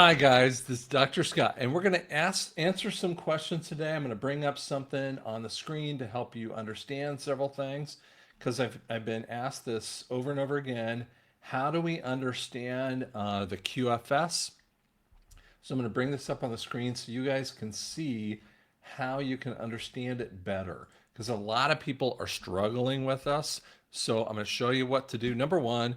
Hi guys, this is Dr. Scott, and we're going to answer some questions today. I'm going to bring up something on the screen to help you understand several things because I've been asked this over and over again. How do we understand the QFS? So I'm going to bring this up on the screen so you guys can see how you can understand it better because a lot of people are struggling with us. So I'm going to show you what to do. Number one,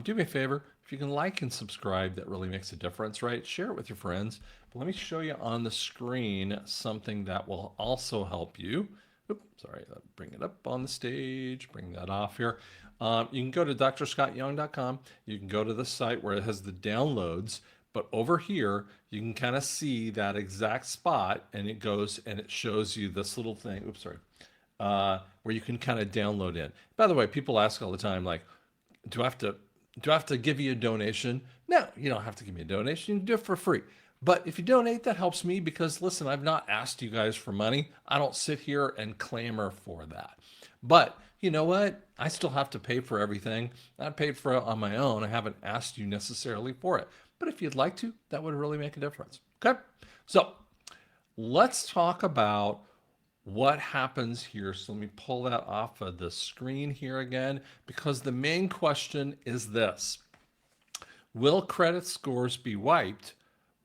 do me a favor. If you can like and subscribe, that really makes a difference, right? Share it with your friends. But let me show you on the screen something that will also help you. Oops, sorry, bring it up on the stage, bring that off here. You can go to drscottyoung.com. You can go to the site where it has the downloads. But over here, you can kind of see that exact spot, and it goes and it shows you this little thing. Oops, sorry. Where you can kind of download in. By the way, people ask all the time, like, do I have to give you a donation? No, you don't have to give me a donation. You can do it for free. But if you donate, that helps me because listen, I've not asked you guys for money. I don't sit here and clamor for that. But you know what? I still have to pay for everything. I paid for it on my own. I haven't asked you necessarily for it. But if you'd like to, that would really make a difference. Okay? So let's talk about what happens here. So let me pull that off of the screen here again, because the main question is this. Will credit scores be wiped?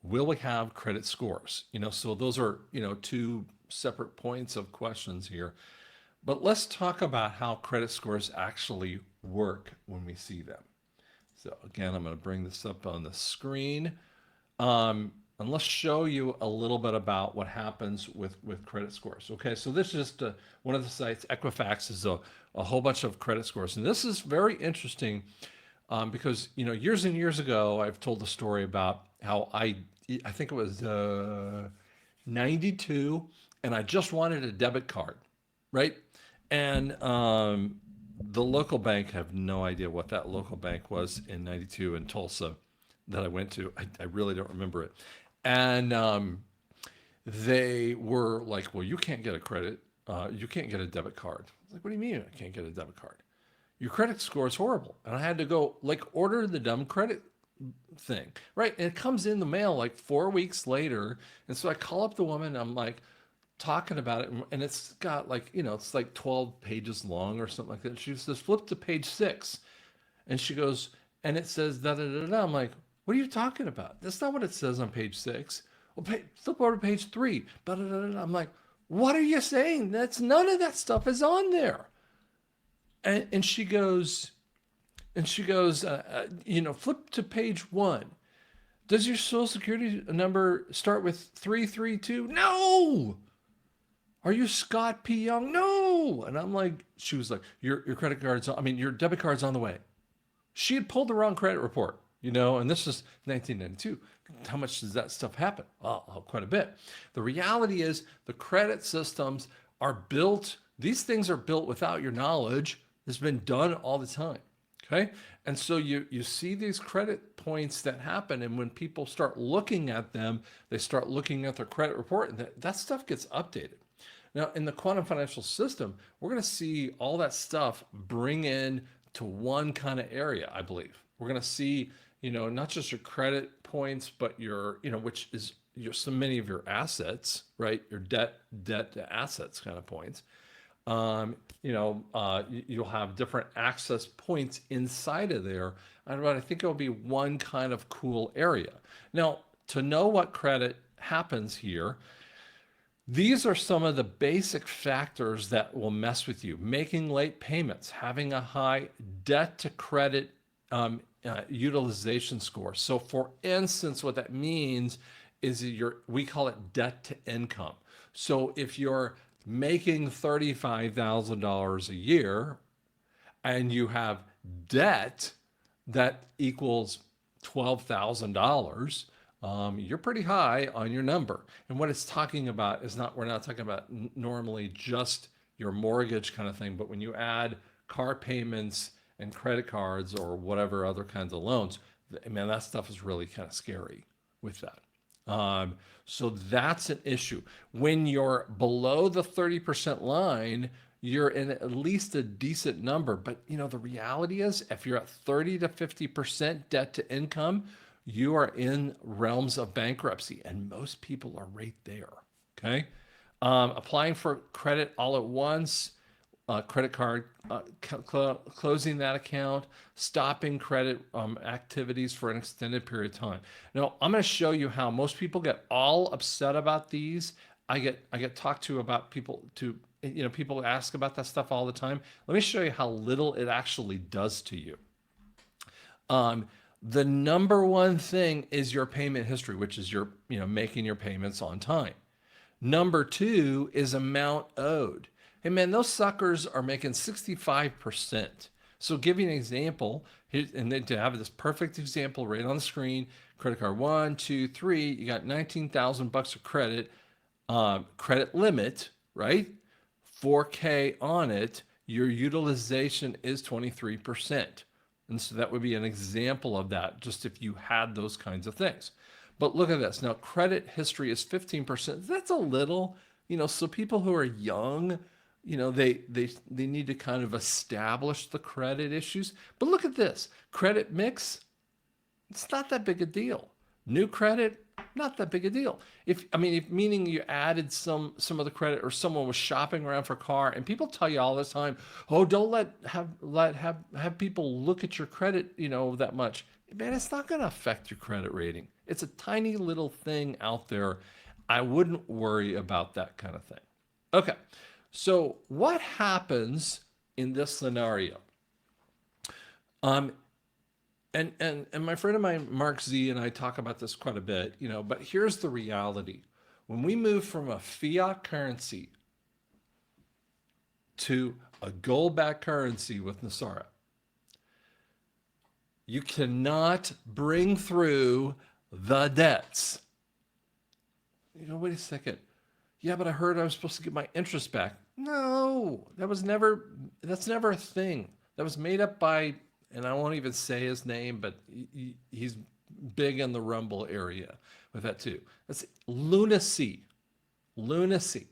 Will we have credit scores? So those are, two separate points of questions here. But let's talk about how credit scores actually work when we see them. So again, I'm going to bring this up on the screen. And let's show you a little bit about what happens with credit scores. Okay, so this is just one of the sites. Equifax is a whole bunch of credit scores. And this is very interesting because, years and years ago, I've told the story about how I think it was 92, and I just wanted a debit card, right? And the local bank, have no idea what that local bank was in 92 in Tulsa that I went to. I really don't remember it. And they were like, well, you can't get a credit. You can't get a debit card. I was like, what do you mean I can't get a debit card? Your credit score is horrible. And I had to go like order the dumb credit thing, right? And it comes in the mail like 4 weeks later. And so I call up the woman. I'm like talking about it. And it's got like, it's like 12 pages long or something like that. She says, flip to page 6. And she goes, and it says da da da da. I'm like, what are you talking about? That's not what it says on page 6. Well, flip over to page 3. Da da da da. I'm like, what are you saying? That's none of that stuff is on there. And she goes, flip to page 1. Does your social security number start with 332? No. Are you Scott P. Young? No. And I'm like, she was like, your credit card's your debit card's on the way. She had pulled the wrong credit report, and this is 1992. How much does that stuff happen? Well, quite a bit. The reality is the credit systems are built, these things are built without your knowledge. It's been done all the time. Okay. And so you see these credit points that happen. And when people start looking at them, they start looking at their credit report, and that stuff gets updated. Now, in the quantum financial system, we're going to see all that stuff bring in to one kind of area, I believe. We're going to see, not just your credit points, but your, which is so many of your assets, right? Your debt to assets kind of points. You'll have different access points inside of there. And I think it'll be one kind of cool area. Now, to know what credit happens here, these are some of the basic factors that will mess with you. Making late payments, having a high debt to credit utilization score. So for instance, what that means is we call it debt to income. So if you're making $35,000 a year and you have debt that equals $12,000, you're pretty high on your number. And what it's talking about is we're not talking about normally just your mortgage kind of thing, but when you add car payments and credit cards or whatever other kinds of loans, man, that stuff is really kind of scary with that. So that's an issue. When you're below the 30% line, you're in at least a decent number. But the reality is if you're at 30 to 50% debt to income, you are in realms of bankruptcy, and most people are right there. Okay. Applying for credit all at once, credit card, closing that account, stopping credit activities for an extended period of time. Now, I'm going to show you how most people get all upset about these. I get talked to about people ask about that stuff all the time. Let me show you how little it actually does to you. Um, the number one thing is your payment history, which is your, making your payments on time. Number two is amount owed. Hey man, those suckers are making 65%. So give you an example, and then to have this perfect example right on the screen, credit card one, two, three, you got 19,000 bucks of credit, credit limit, right? 4K on it, your utilization is 23%. And so that would be an example of that, just if you had those kinds of things. But look at this. Now, credit history is 15%. That's a little, so people who are young, they need to kind of establish the credit issues. But look at this. Credit mix, it's not that big a deal. New credit, not that big a deal. Meaning you added some of the credit, or someone was shopping around for a car, and people tell you all the time, oh, don't have people look at your credit, that much. Man, it's not going to affect your credit rating. It's a tiny little thing out there. I wouldn't worry about that kind of thing. Okay, so what happens in this scenario? And my friend of mine, Mark Z, and I talk about this quite a bit, but here's the reality. When we move from a fiat currency to a gold-backed currency with NESARA, you cannot bring through the debts. Wait a second. Yeah, but I heard I was supposed to get my interest back. No, that's never a thing. That was made up by, and I won't even say his name, but he's big in the Rumble area with that too. That's lunacy. Lunacy.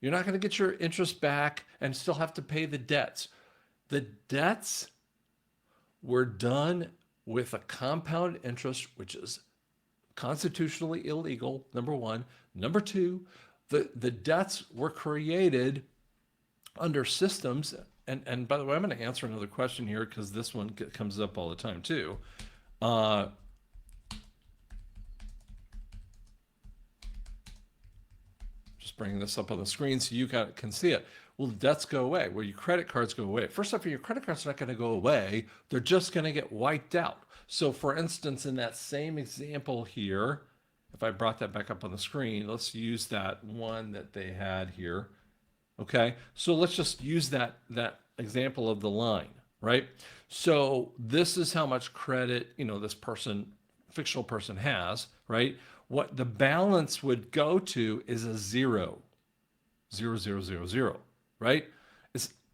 You're not going to get your interest back and still have to pay the debts. The debts were done with a compound interest, which is constitutionally illegal, number one. Number two, the debts were created under systems. And by the way, I'm going to answer another question here because this one comes up all the time too. Just bringing this up on the screen so you can see it. Well, debts go away. Well, your credit cards go away. First off, your credit cards are not going to go away. They're just going to get wiped out. So for instance, in that same example here, if I brought that back up on the screen, let's use that one that they had here. Okay, so let's just use that example of the line, right? So this is how much credit, this fictional person has, right? What the balance would go to is a zero, zero, zero, zero, zero, right?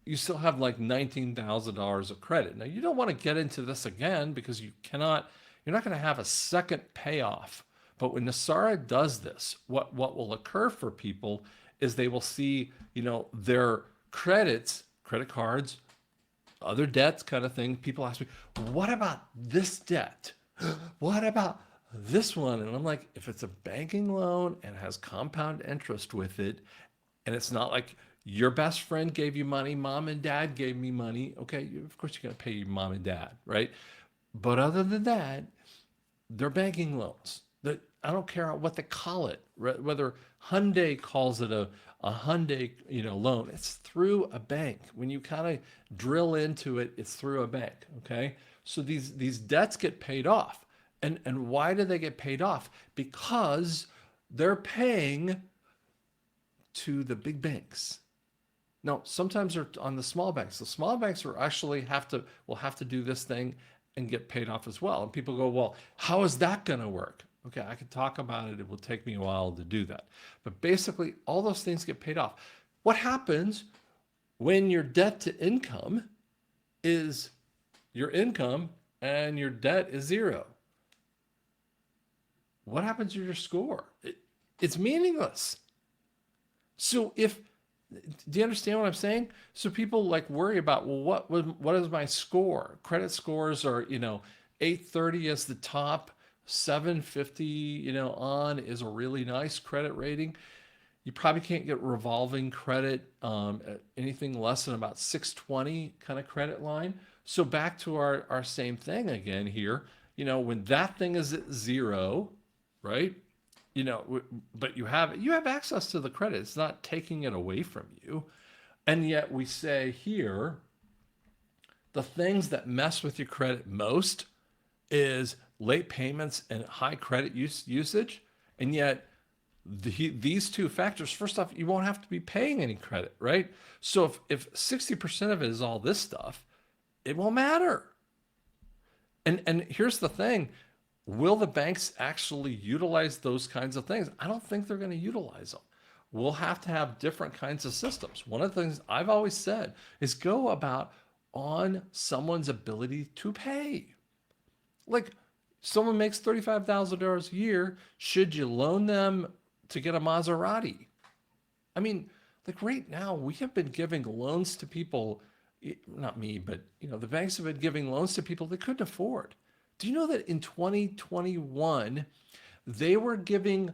You still have like $19,000 of credit. Now you don't want to get into this again because you're not going to have a second payoff. But when NESARA does this, what will occur for people is they will see, their credits, credit cards, other debts kind of thing. People ask me, what about this debt? What about this one? And I'm like, if it's a banking loan and has compound interest with it, and it's not like your best friend gave you money, mom and dad gave me money. Okay, of course you're going to pay your mom and dad, right? But other than that, they're banking loans. I don't care what they call it, whether Hyundai calls it a Hyundai, loan. It's through a bank. When you kind of drill into it, it's through a bank. Okay, so these debts get paid off, and why do they get paid off? Because they're paying to the big banks. Now, sometimes they're on the small banks. The small banks will actually have to do this thing and get paid off as well. And people go, well, how is that going to work? Okay, I can talk about it. It will take me a while to do that. But basically, all those things get paid off. What happens when your debt to income is your income and your debt is zero? What happens to your score? It's meaningless. So do you understand what I'm saying? So people worry about, well, what is my score? Credit scores are, 830 is the top. 750, on is a really nice credit rating. You probably can't get revolving credit at anything less than about 620 kind of credit line. So back to our same thing again here. When that thing is at zero, right? But you have access to the credit. It's not taking it away from you. And yet we say here, the things that mess with your credit most is late payments and high credit usage. And yet these two factors, first off, you won't have to be paying any credit, right? So if 60% of it is all this stuff, it won't matter. And here's the thing, will the banks actually utilize those kinds of things? I don't think they're going to utilize them. We'll have to have different kinds of systems. One of the things I've always said is go about on someone's ability to pay. Like, someone makes $35,000 a year, should you loan them to get a Maserati? I mean, like right now, we have been giving loans to people, not me, but the banks have been giving loans to people they couldn't afford. Do you know that in 2021, they were giving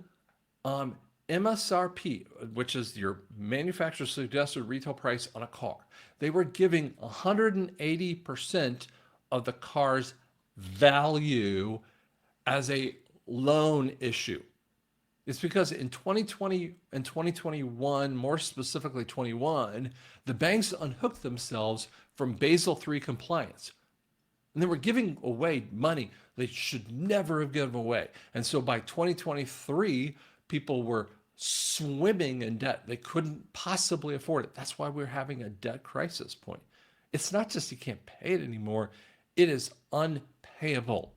MSRP, which is your manufacturer suggested retail price on a car? They were giving 180% of the car's value as a loan issue. It's because in 2020 and 2021, more specifically 21, the banks unhooked themselves from Basel III compliance. And they were giving away money they should never have given away. And so by 2023, people were swimming in debt. They couldn't possibly afford it. That's why we're having a debt crisis point. It's not just you can't pay it anymore, it is unpayable.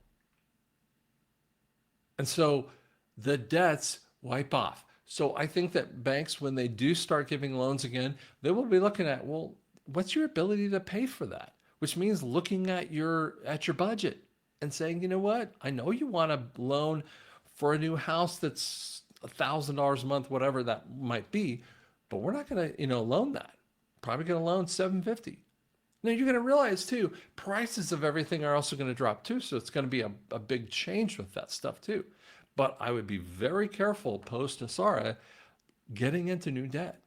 And so the debts wipe off. So I think that banks, when they do start giving loans again, they will be looking at, well, what's your ability to pay for that? Which means looking at your budget and saying, you know what? I know you want a loan for a new house that's $1,000 a month, whatever that might be, but we're not going to, loan that. Probably going to loan 750. Now you're going to realize too, prices of everything are also going to drop too. So it's going to be a big change with that stuff too. But I would be very careful post NESARA getting into new debt.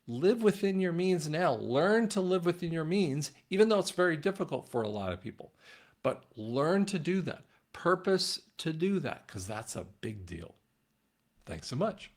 Live within your means now. Learn to live within your means, even though it's very difficult for a lot of people. But learn to do that. Purpose to do that, because that's a big deal. Thanks so much.